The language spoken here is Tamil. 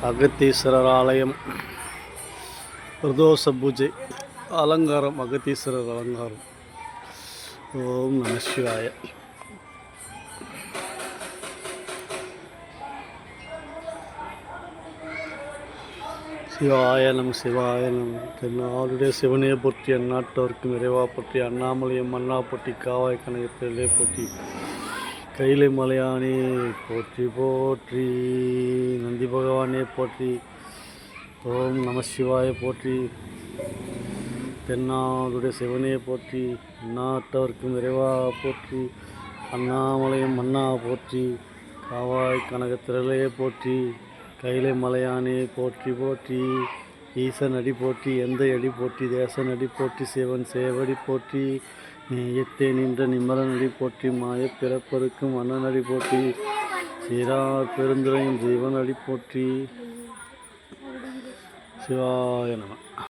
அகத்தீஸ்வரர் ஆலயம் பிரதோஷ பூஜை அலங்காரம். அகத்தீஸ்வரர் அலங்காரம். ஓம் நம சிவாய. சிவாய நம சிவாய நம. தென்னாளுடைய சிவனையை போற்றி, அந்நாட்டவருக்கும் இறைவா போற்றி, அண்ணாமலையும் மன்னா போற்றி, காவாய் கனகத்திலே போற்றி, கைலை மலையானே போற்றி போற்றி, நந்தி பகவானே போற்றி, ஓம் நம சிவாய போற்றி, தென்னாளுடைய சிவனே போற்றி, அந்நாட்டவர்க்கும் இறைவா போற்றி, அண்ணாமலையும் மன்னா போற்றி, காவாய் கனகத்திரளே போற்றி, கைலை மலையானே போற்றி போற்றி, ஈசன் அடி போற்றி, எந்த அடி போற்றி, தேசன் அடி போற்றி, சிவன் சேவடி போற்றி, நேயத்தே நின்ற நிம்மலன் அடி போற்றி, மாயப் பிறப்பருக்கும் மன்னன் அடி போற்றி, சீரார் பெருந்துரையும் ஜீவன் அடி போற்றி. சிவாய நம.